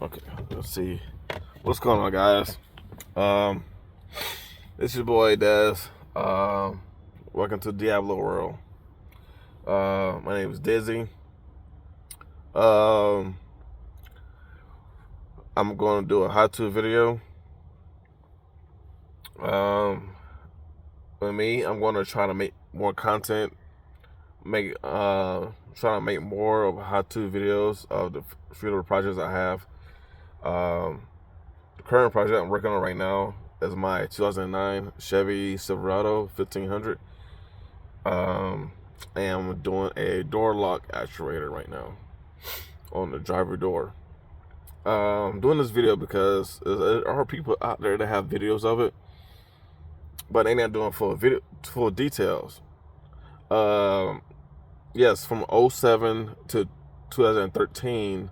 Okay, let's see. What's going on, guys? Um, this is your boy Des. Welcome to Diablo World. My name is Dizzy. Um, I'm going to do a how-to video. For me, I'm going to try to make more content. Trying to make more of how-to videos of the future projects I have. The current project I'm working on right now is my 2009 Chevy Silverado 1500. And I'm doing a door lock actuator right now on the driver door. I'm doing this video because there are people out there that have videos of it, but they're not doing full details. Yes, from 07 to 2013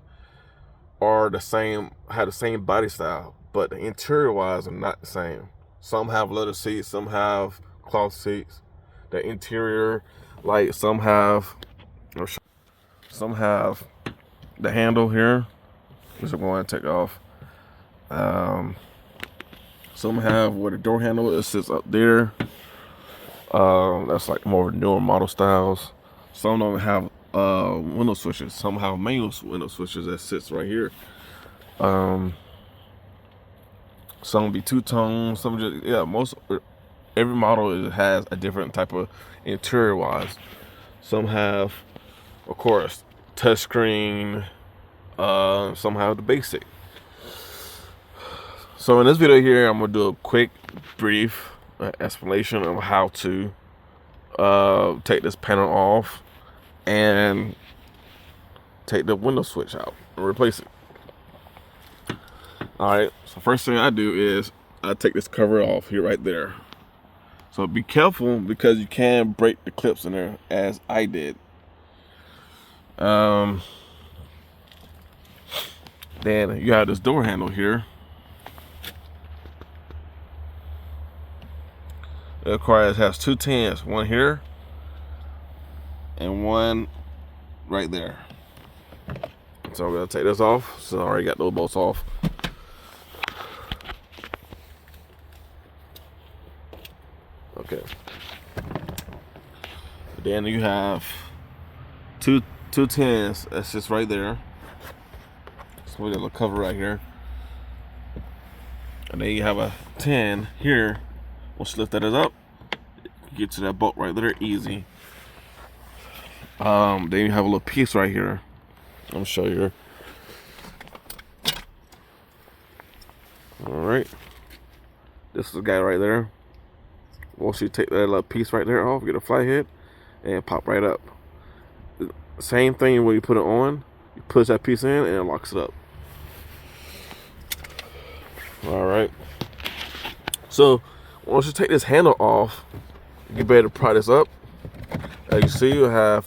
had the same body style, but the interior wise are not the same. Some have leather seats, some have cloth seats. The interior, like some have the handle here, which I'm going to take off. Some have where the door handle sits up there. That's like more newer model styles. Some don't have window switches. Some have manual window switches that sits right here. Some be two-tone. Some just every model has a different type of interior wise. Some have, of course, touchscreen. Some have the basic. So in this video here, I'm gonna do a quick, brief explanation of how to take this panel off and take the window switch out and replace it. Alright, so first thing I do is I take this cover off here right there. So be careful because you can break the clips in there, as I did. Then you have this door handle here. It has two tins, one here and one right there. So I'm gonna take this off. So I already got those bolts off. Okay. Then you have two tins. That's just right there. So we got a cover right here. And then you have a tin here. Once you lift that up, you get to that bolt right there easy. Then you have a little piece right here. I'm gonna show you here. Alright. This is the guy right there. Once you take that little piece right there off, get a flat head and pop right up. Same thing when you put it on, you push that piece in and it locks it up. Alright. So once you take this handle off, you better pry this up. As you see, you have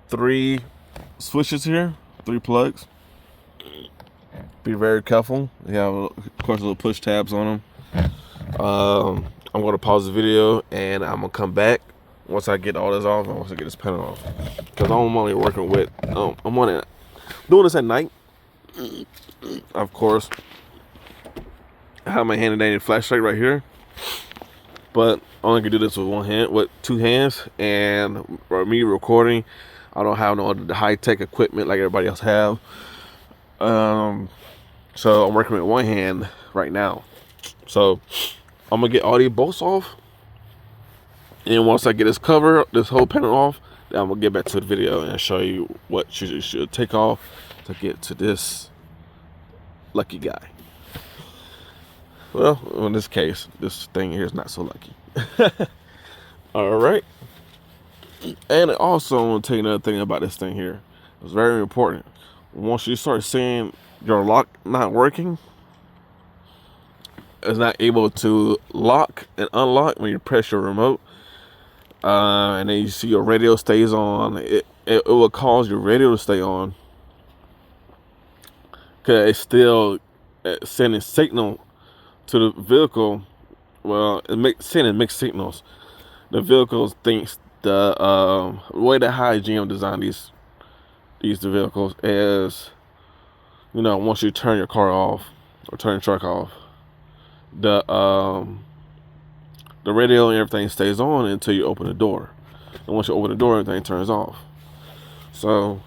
3 switches here, 3 plugs. Be very careful. You have, of course, little push tabs on them. I'm going to pause the video and I'm going to come back once I get all this off and once I get this panel off. Because I'm only working with, I'm doing this at night. Of course, I have my handy dandy flashlight right here. But I only can do this with one hand, with 2 hands, and for me recording, I don't have no high-tech equipment like everybody else have. So I'm working with one hand right now. So I'm gonna get all these bolts off, and once I get this cover, this whole panel off, then I'm gonna get back to the video and show you what you should take off to get to this lucky guy. Well, in this case, this thing here is not so lucky. Alright. And also, I want to tell you another thing about this thing here. It's very important. Once you start seeing your lock not working, it's not able to lock and unlock when you press your remote, and then you see your radio stays on, it will cause your radio to stay on because it's still sending signal to the vehicle. Well, sending mixed signals. The vehicle thinks the way that high GM designed these vehicles is you know, once you turn your car off or turn your truck off, the radio and everything stays on until you open the door. And once you open the door, everything turns off. So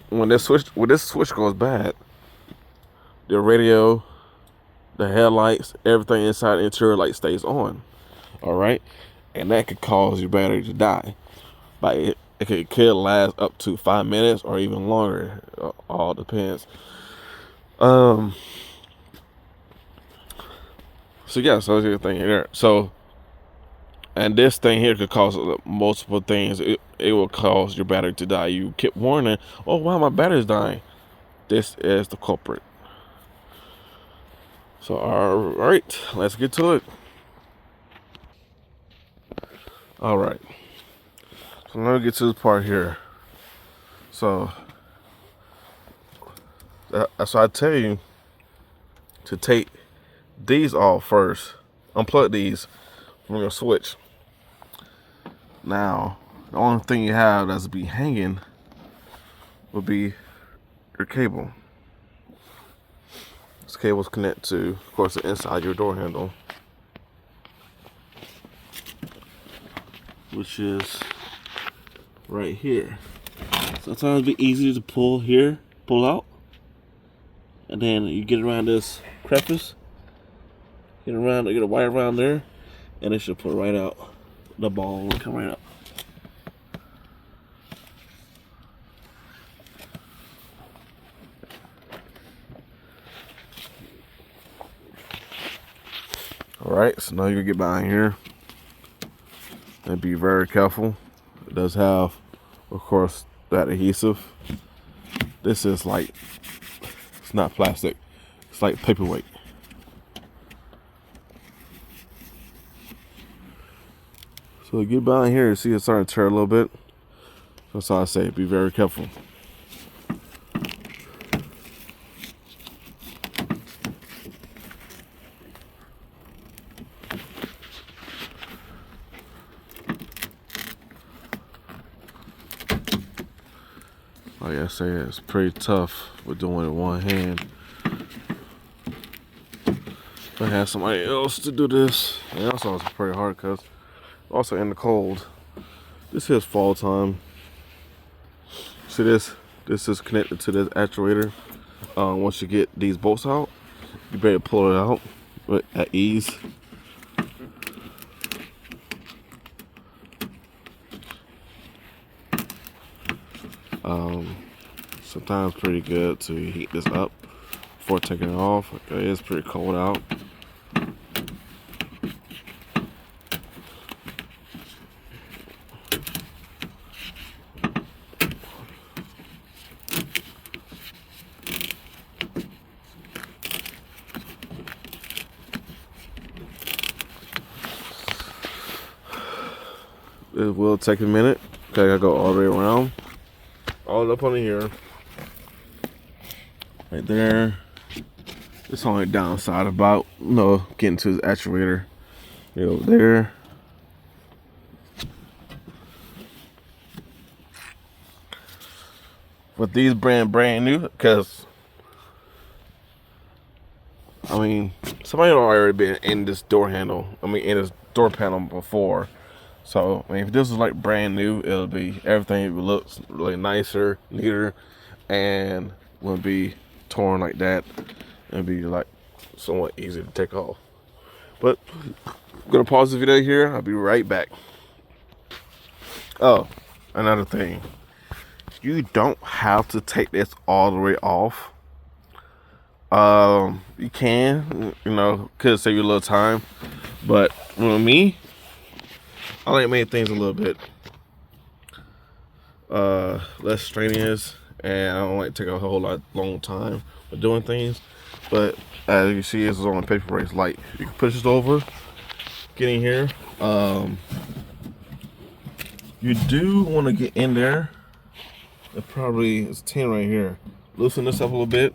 when this switch goes bad, the radio, the headlights, everything inside the interior light stays on. All right, and that could cause your battery to die. But it could last up to 5 minutes or even longer. All depends. So yeah, so that's the thing here. So, and this thing here could cause multiple things. It will cause your battery to die. You keep warning, oh wow, my battery's dying. This is the culprit. So all right, let's get to it. All right. So let me get to this part here. So that's why I tell you to take these off first. Unplug these from your switch. Now, the only thing you have that's be hanging would be your cable. This cable's connected to, of course, the inside your door handle, which is right here. Sometimes it'd be easy to pull here, pull out, and then you get around this crevice, get a wire around there, and it should pull right out. The ball will come right out. Alright, so now you get behind here and be very careful. It does have, of course, that adhesive. This is like, it's not plastic, it's like paperweight. So get behind here and see it's starting to tear a little bit. That's all I say, be very careful. Like I say, it's pretty tough with doing it with one hand. If I had somebody else to do this, and also it's pretty hard because also in the cold. This is fall time. See this? This is connected to this actuator. Once you get these bolts out, you better pull it out at ease. Sometimes pretty good to heat this up before taking it off. Okay, it's pretty cold out. It will take a minute. Okay, I gotta go all the way around, all up on here. Right there. It's only downside about, getting to the actuator. Over there. But these brand new, because I mean, somebody had already been in this door handle. In this door panel before. So I mean, if this was like brand new, it'll be everything would look really nicer, neater, and wouldn't be torn like that. It'd be like somewhat easy to take off. But I'm gonna pause the video here. I'll be right back. Oh, another thing. You don't have to take this all the way off. You can, could save you a little time. But with me, I like to make things a little bit less strenuous, and I don't like to take a whole long time with doing things. But as you see, this is on the paper race light. You can push this over, get in here. You do want to get in there. It probably is 10 right here. Loosen this up a little bit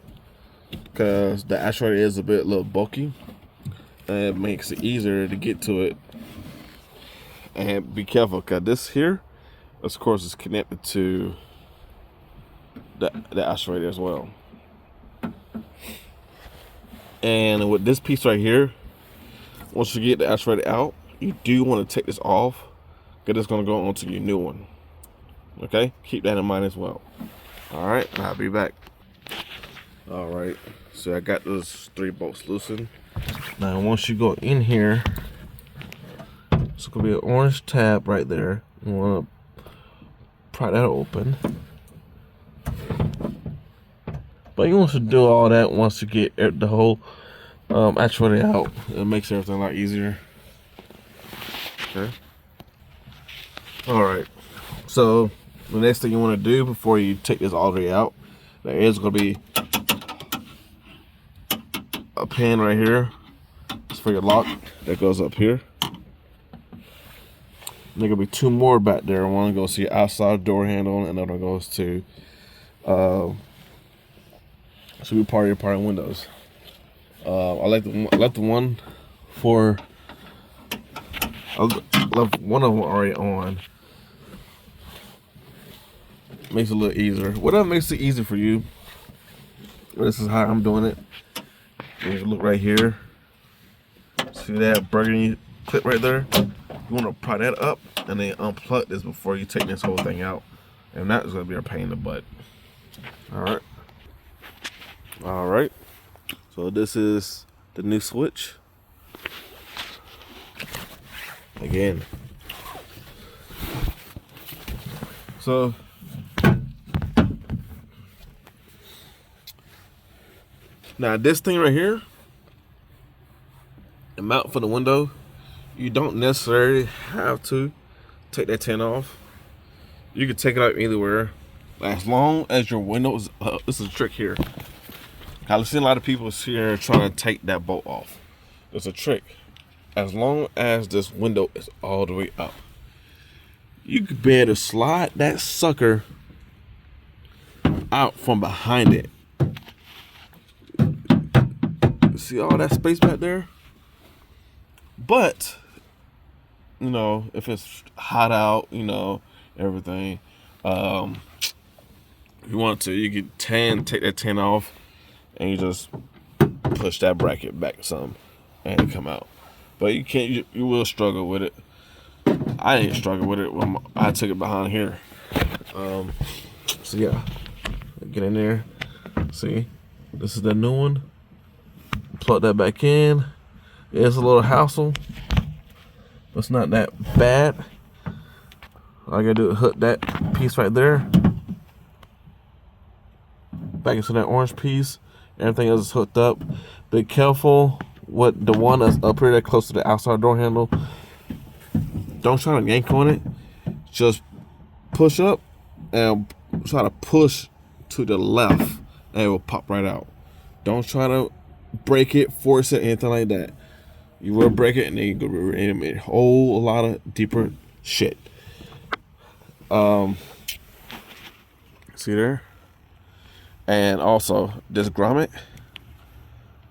because the actuator is a little bulky, and it makes it easier to get to it. And be careful because this here, of course, is connected to the actuator as well. And with this piece right here, once you get the actuator out, you do want to take this off, because it's going to go onto your new one. Okay, keep that in mind as well. All right, I'll be back. All right, so I got those 3 bolts loosened. Now once you go in here, it's gonna be an orange tab right there. You want to pry that open, but you want to do all that once you get the whole actuator out. It makes everything a lot easier. Okay. All right, so the next thing you want to do before you take this all the way out, there is going to be a pin right here. It's for your lock that goes up here. There gonna be 2 more back there. One goes to your outside door handle, and another goes to should be part of your windows. I left one for. I left one of them already on. Makes it a little easier. Whatever makes it easy for you. This is how I'm doing it. You look right here. See that burgundy clip right there? You want to pry that up and then unplug this before you take this whole thing out. And that is going to be a pain in the butt. Alright. Alright. So this is the new switch. Again. So now this thing right here, the mount for the window, you don't necessarily have to take that tin off. You can take it out anywhere, as long as your window is up. This is a trick here. I've seen a lot of people here trying to take that bolt off. It's a trick. As long as this window is all the way up, you could be able to slide that sucker out from behind it. See all that space back there? But, you know, if it's hot out, you know, everything, if you want to, you can take that tin off, and you just push that bracket back some, and it come out. But you can't, you will struggle with it. I didn't struggle with it when I took it behind here. So yeah, get in there. See, this is the new one. Plug that back in. It's a little hassle, but it's not that bad. All I gotta do is hook that piece right there back into that orange piece. Everything else is hooked up. Be careful with the one that's up here that close to the outside door handle. Don't try to yank on it. Just push up and try to push to the left, and it will pop right out. Don't try to break it, force it, anything like that. You will break it, and then you go in a whole lot of deeper shit. See there? And also, this grommet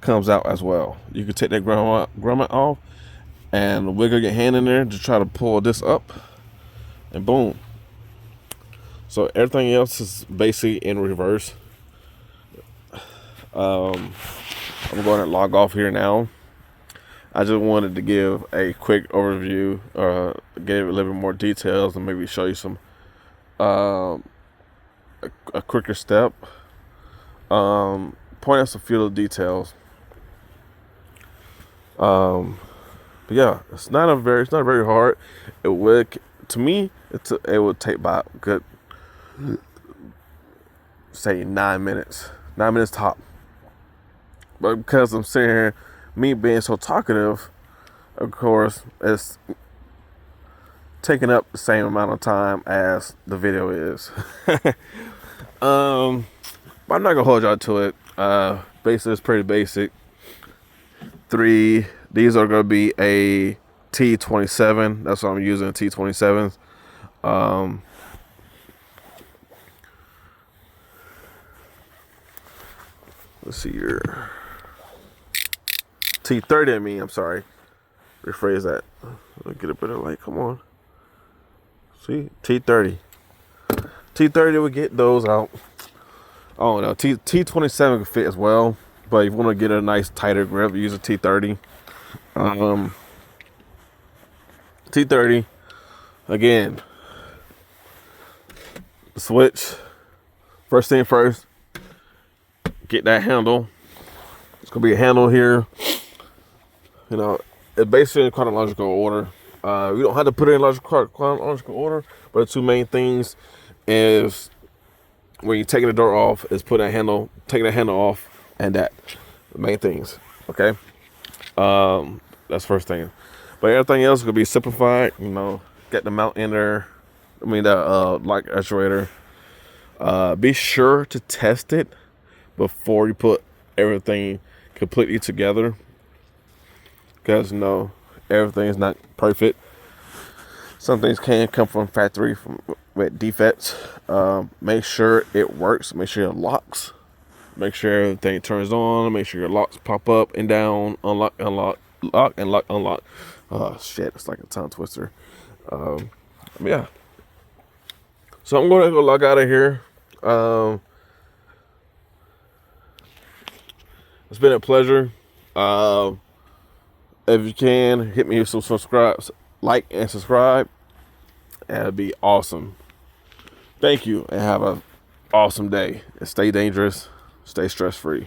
comes out as well. You can take that grommet off and wiggle your hand in there to try to pull this up, and boom. So everything else is basically in reverse. I'm going to log off here now. I just wanted to give a quick overview, give a little bit more details, and maybe show you some a quicker step. Point out some few little details. But yeah, it's not very hard. It would, to me, it would take about good, say 9 minutes. 9 minutes top. But because I'm sitting here, me being so talkative, of course, it's taking up the same amount of time as the video is. But I'm not gonna hold y'all to it. Basically, it's pretty basic. These are gonna be a T27. That's what I'm using, T27s. Let's see here. T30, I mean, I'm sorry. Rephrase that. I'll get a better light, come on. See, T30. T30 would get those out. Oh no, T27 could fit as well. But if you want to get a nice tighter grip, use a T30. T30, again, switch. First thing first, get that handle. It's gonna be a handle here. You know, it's basically in chronological order. You don't have to put it in chronological order, but the two main things is when you're taking the door off, is putting that handle, taking that handle off, and that. The main things, okay? That's first thing. But everything else is gonna be simplified. You know, get the mount in there. I mean, the like actuator. Be sure to test it before you put everything completely together, because you know everything is not perfect. Some things can come from factory with defects. Make sure it works. Make sure it locks. Make sure everything turns on. Make sure your locks pop up and down. Unlock, unlock, lock, and lock, unlock. Oh shit, it's like a tongue twister. Yeah. So I'm gonna go log out of here. It's been a pleasure. If you can, hit me with some subscribes, like and subscribe. That'd be awesome. Thank you, and have an awesome day. And stay dangerous, stay stress free.